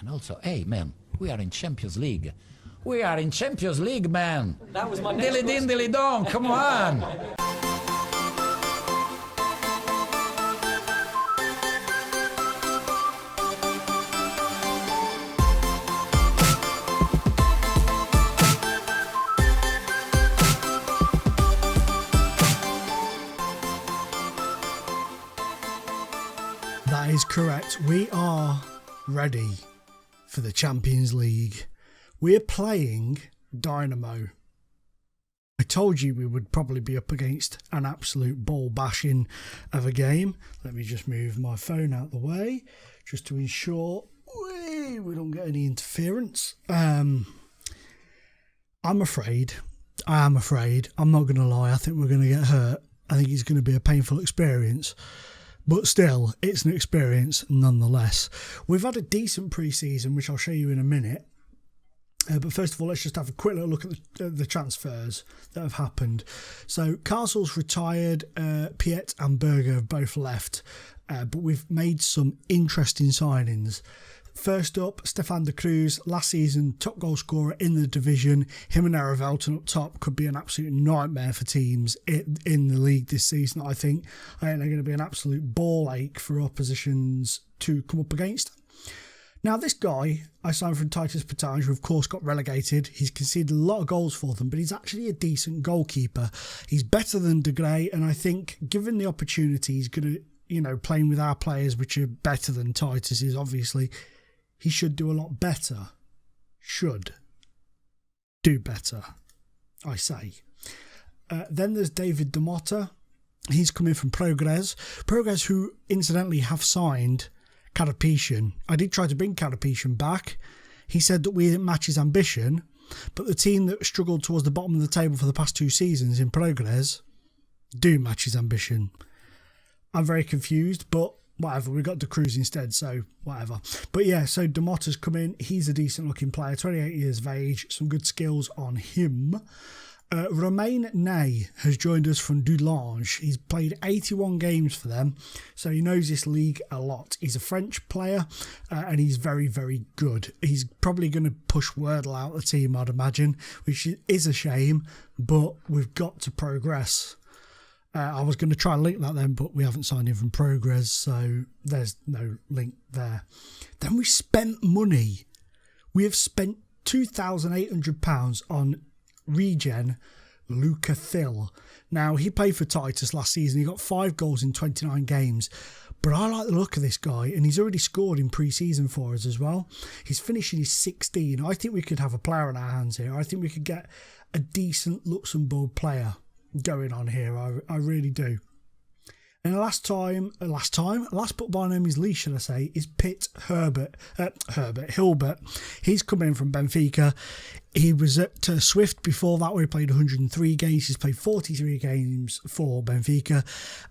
And also, hey, man, we are in Champions League. We are in Champions League, man. That was my next Dilly din, dilly dong, come on. That is correct. We are ready for the Champions League. We're playing Dynamo. I told you we would probably be up against an absolute ball bashing of a game. Let me just move my phone out the way just to ensure we don't get any interference. I'm afraid. I'm not going to lie. I think we're going to get hurt. I think it's going to be a painful experience. But still, it's an experience nonetheless. We've had a decent pre-season, which I'll show you in a minute. But first of all, let's just have a quick little look at the transfers that have happened. So, Castle's retired, Piet and Berger have both left. But we've made some interesting signings. First up, Stefan de Cruz, last season top goal scorer in the division. Him and Velton up top could be an absolute nightmare for teams in the league this season. I think they're going to be an absolute ball ache for oppositions to come up against. Now, this guy I signed from Titus Patage, who of course got relegated. He's conceded a lot of goals for them, but he's actually a decent goalkeeper. He's better than De Grey, and I think given the opportunity, he's going to, playing with our players, which are better than Titus is, obviously, he should do a lot better. Should do better, I say. Then there's David De Motta. He's coming from Progress. Progress, who incidentally have signed Karapetian. I did try to bring Karapetian back. He said that we didn't match his ambition, but the team that struggled towards the bottom of the table for the past 2 seasons in Progress do match his ambition. I'm very confused, but whatever, we got De Cruz instead, so whatever. But yeah, so De Motta's come in. He's a decent looking player, 28 years of age, some good skills on him. Romain Ney has joined us from Dulange. He's played 81 games for them, so he knows this league a lot. He's a French player, and he's very, very good. He's probably going to push Wordle out the team, I'd imagine, which is a shame, but we've got to progress. I was going to try and link that then, but we haven't signed him from Progress, so there's no link there. Then we spent money. We have spent £2,800 on regen Luca Thill. Now, he played for Titus last season. He got 5 goals in 29 games. But I like the look of this guy, and he's already scored in pre-season for us as well. He's finishing his 16. I think we could have a player on our hands here. I think we could get a decent Luxembourg player going on here. I really do. And last but by no means least, shall I say, is Hilbert. He's come in from Benfica. He was at Swift before that, where he played 103 games. He's played 43 games for Benfica,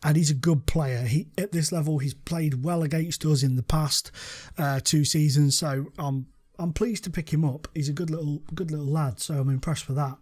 and he's a good player. At this level, he's played well against us in the past 2 seasons, so I'm pleased to pick him up. He's a good little lad, so I'm impressed with that.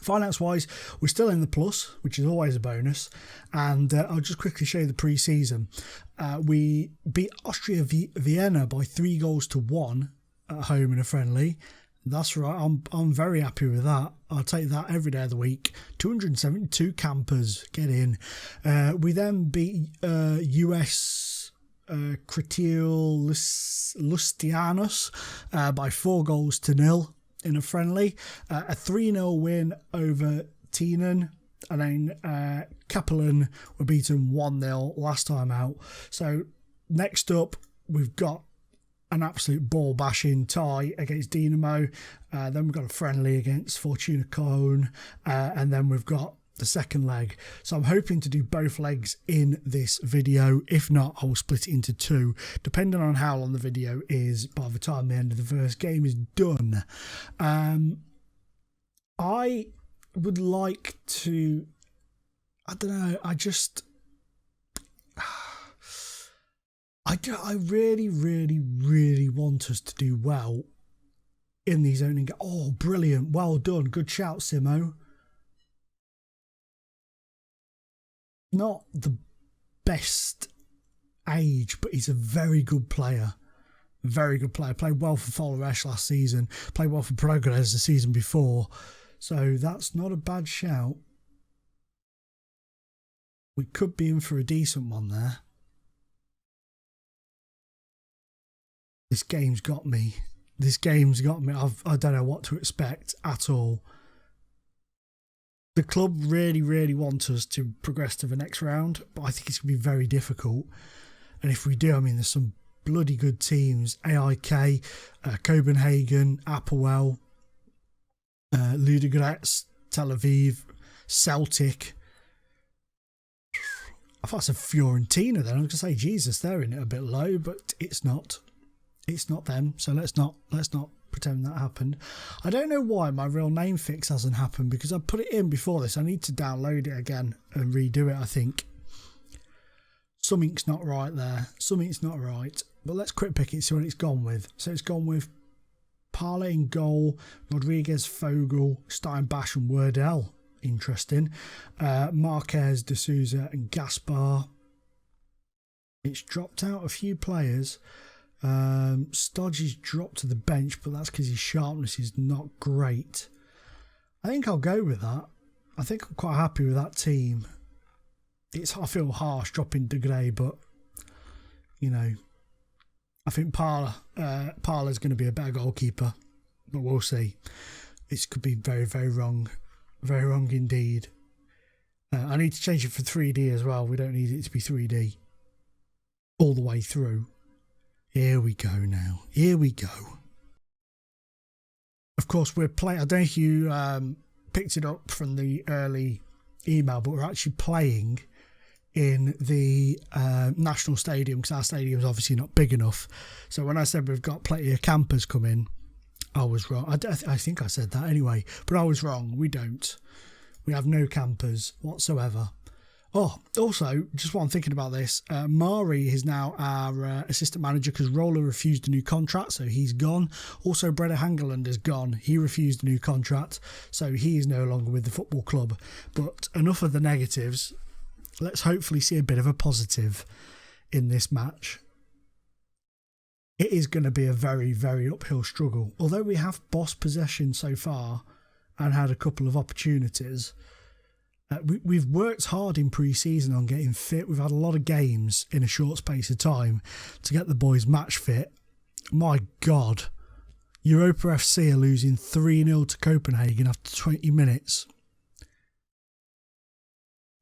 Finance-wise, we're still in the plus, which is always a bonus. And I'll just quickly show you the pre-season. We beat Austria Vienna by 3-1 at home in a friendly. That's right. I'm very happy with that. I'll take that every day of the week. 272 campers. Get in. We then beat US Crewe Lustianus by 4-0 in a friendly. A 3-0 win over Tienan, and then Kaplan were beaten 1-0 last time out. So next up, we've got an absolute ball bashing tie against Dinamo. Then we've got a friendly against Fortuna Cologne, and then we've got the second leg. So I'm hoping to do both legs in this video. If not, I will split it into 2, depending on how long the video is by the time the end of the first game is done. I would like to, I don't know, I really, really, really want us to do well in these opening games. Oh, brilliant. Well done. Good shout, Simo. Not the best age, but he's a very good player. Very good player. Played well for Forest last season. Played well for Progress the season before. So that's not a bad shout. We could be in for a decent one there. This game's got me. This game's got me. I don't know what to expect at all. The club really, really want us to progress to the next round, but I think it's going to be very difficult. And if we do, I mean, there's some bloody good teams. AIK, Copenhagen, Applewell, Ludogorets, Tel Aviv, Celtic. I thought I said Fiorentina then. I was going to say, Jesus, they're in it a bit low, but it's not. It's not them, so let's not pretend that happened. I don't know why my real name fix hasn't happened, because I put it in before this. I need to download it again and redo it, I think. Something's not right there. Something's not right. But let's quick pick it, see what it's gone with. So it's gone with Parley in goal, Rodriguez, Fogel, Steinbach and Wordell. Interesting. Marquez, De Souza and Gaspar. It's dropped out a few players. Stodge is dropped to the bench, but that's because his sharpness is not great. I think I'll go with that. I think I'm quite happy with that team. I feel harsh dropping De Grey, but you know, I think Parler's going to be a better goalkeeper, but we'll see. This could be very, very wrong indeed. I need to change it for 3D as well. We don't need it to be 3D all the way through. Here we go now. Here we go. Of course, we're playing. I don't know if you picked it up from the early email, but we're actually playing in the National Stadium, because our stadium is obviously not big enough. So when I said we've got plenty of campers coming, I was wrong. I think I said that anyway, but I was wrong. We don't. We have no campers whatsoever. Oh, also, just while I'm thinking about this, Mari is now our assistant manager because Roller refused a new contract, so he's gone. Also, Breda Hangeland is gone. He refused a new contract, so he is no longer with the football club. But enough of the negatives. Let's hopefully see a bit of a positive in this match. It is going to be a very, very uphill struggle. Although we have bossed possession so far and had a couple of opportunities, we've worked hard in pre-season on getting fit. We've had a lot of games in a short space of time to get the boys match fit. My God, Europa FC are losing 3-0 to Copenhagen after 20 minutes.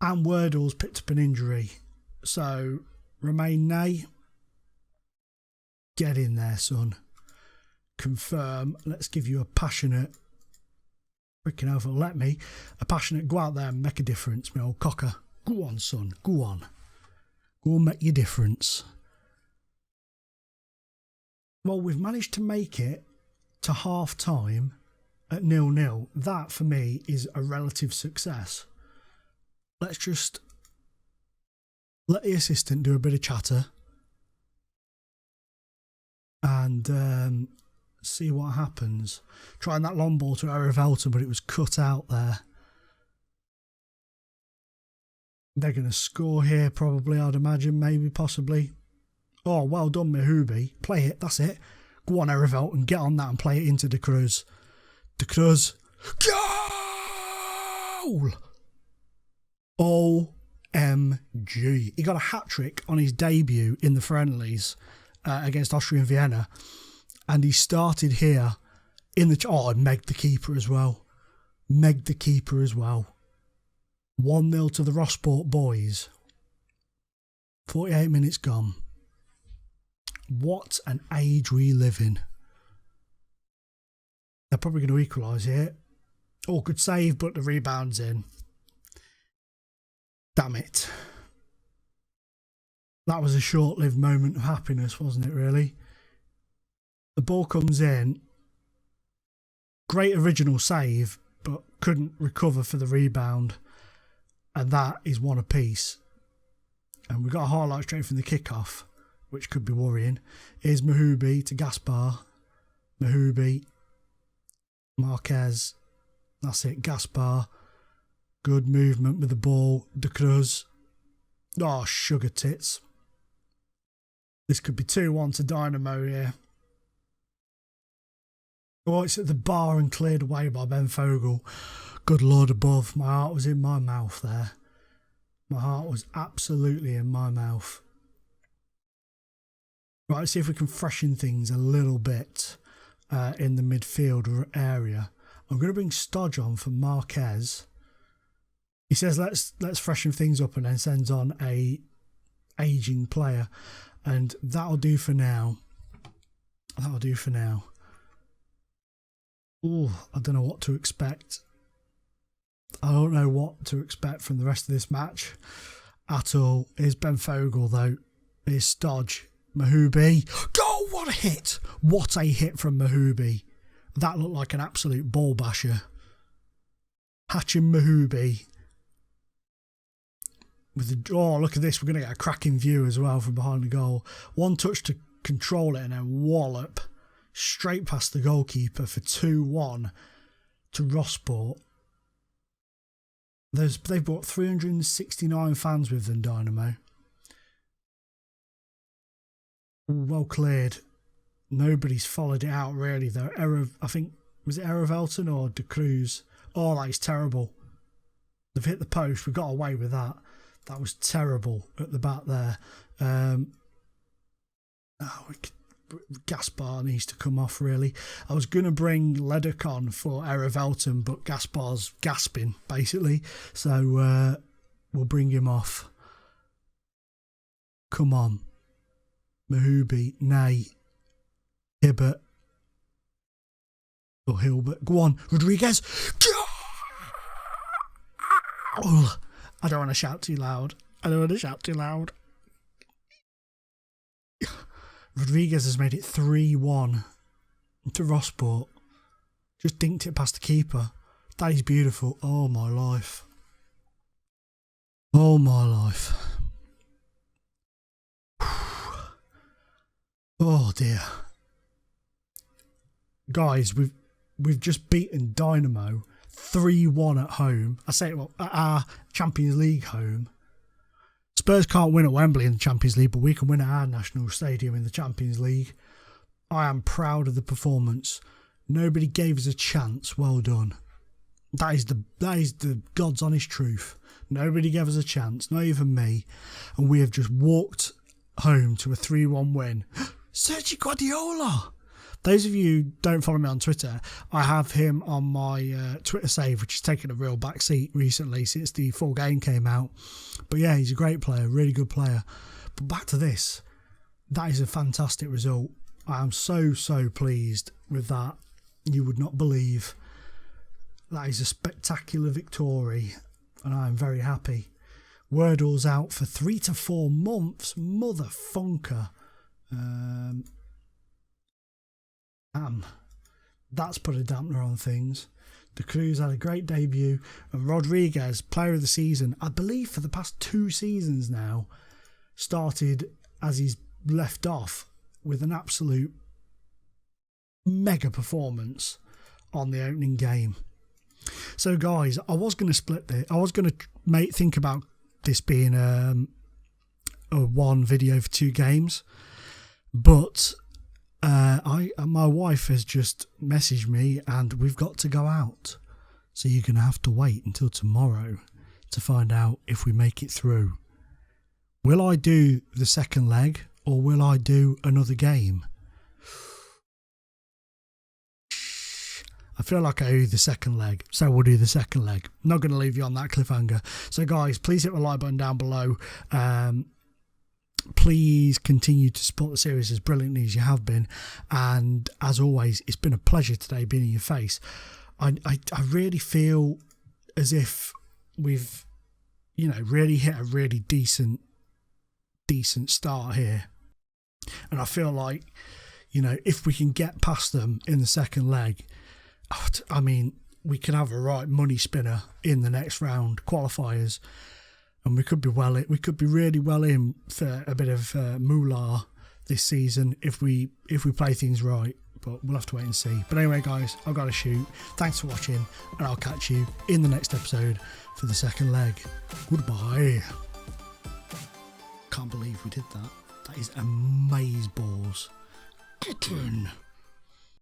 And Wordle's picked up an injury. So, Remain Nay, get in there, son. Confirm. Let's give you a passionate... Freaking hell, if it'll let me. A passionate, go out there and make a difference, my old cocker. Go on, son. Go on. Go and make your difference. Well, we've managed to make it to half-time at 0-0. That, for me, is a relative success. Let's just let the assistant do a bit of chatter and see what happens. Trying that long ball to Erivelton, but it was cut out there. They're going to score here probably, I'd imagine, maybe, possibly. Oh, well done, Howy. Play it, that's it. Go on, Erivelton, get on that and play it into De Cruz. De Cruz. Goal! OMG. He got a hat-trick on his debut in the friendlies against Austrian Vienna. And he started here in the... Oh, and megged the keeper as well. Megged the keeper as well. 1-0 to the Rosport boys. 48 minutes gone. What an age we live in. They're probably going to equalise here. Oh, good save, but the rebound's in. Damn it. That was a short-lived moment of happiness, wasn't it, really? The ball comes in. Great original save, but couldn't recover for the rebound. And that is one apiece. And we got a highlight straight from the kickoff, which could be worrying. Here's Howy to Gaspar. Howy. Marquez. That's it, Gaspar. Good movement with the ball. De Cruz. Oh, sugar tits. This could be 2-1 to Dynamo here. Oh, it's at the bar and cleared away by Ben Fogle. Good Lord above. My heart was in my mouth there. My heart was absolutely in my mouth. Right, let's see if we can freshen things a little bit in the midfield area. I'm going to bring Stodge on for Marquez. He says let's freshen things up, and then sends on a aging player, and that'll do for now. That'll do for now. Oh, I don't know what to expect. I don't know what to expect from the rest of this match at all. Here's Ben Fogle though. Here's Stodge. Mahooby. Oh, what a hit! What a hit from Mahooby. That looked like an absolute ball basher. Hatching Mahooby. With the, oh, look at this. We're going to get a cracking view as well from behind the goal. One touch to control it and then wallop straight past the goalkeeper for 2-1 to Rosport. They've brought 369 fans with them, Dynamo. Well cleared. Nobody's followed it out really though. Error, I think, was it Velton or De Cruz? Oh, that is terrible. They've hit the post. We got away with that. That was terrible at the back there. Gaspar needs to come off really. I was going to bring Leddock on for Velton, but Gaspar's gasping basically. So we'll bring him off. Come on. Mahooby, Nay, Hibbert, or Hilbert. Go on, Rodriguez. Oh, I don't want to shout too loud. Rodriguez has made it 3-1 to Rosport. Just dinked it past the keeper. That is beautiful. Oh, my life. Oh, my life. Oh dear, guys, we've just beaten Dynamo 3-1 at home. I say, well, at our Champions League home. Spurs can't win at Wembley in the Champions League, but we can win at our national stadium in the Champions League. I am proud of the performance. Nobody gave us a chance. Well done. That is the God's honest truth. Nobody gave us a chance, not even me, and we have just walked home to a 3-1 win. Sergio Guardiola. Those of you who don't follow me on Twitter, I have him on my Twitter save, which has taken a real backseat recently since the full game came out. But yeah, he's a great player, really good player. But back to this. That is a fantastic result. I am so pleased with that. You would not believe. That is a spectacular victory, and I am very happy. Wordle's out for 3 to 4 months. Motherfunker. That's put a dampener on things. De Cruz had a great debut, and Rodriguez, player of the season, I believe for the past 2 seasons now, started as he's left off with an absolute mega performance on the opening game. So guys, I was going to split this. I was going to think about this being a one video for 2 games, but my wife has just messaged me and we've got to go out, so you're going to have to wait until tomorrow to find out if we make it through. Will I do the second leg or will I do another game? I feel like I owe the second leg, so we'll do the second leg. I'm not going to leave you on that cliffhanger. So guys, please hit the like button down below. Please continue to support the series as brilliantly as you have been. And as always, it's been a pleasure today being in your face. I really feel as if we've, really hit a really decent start here. And I feel like, if we can get past them in the second leg, I mean, we can have a right money spinner in the next round qualifiers, and we could be really well in for a bit of moolah this season if we play things right. But we'll have to wait and see. But anyway, guys, I've got to shoot. Thanks for watching, and I'll catch you in the next episode for the second leg. Goodbye. Can't believe we did that. That is amazeballs. Get in.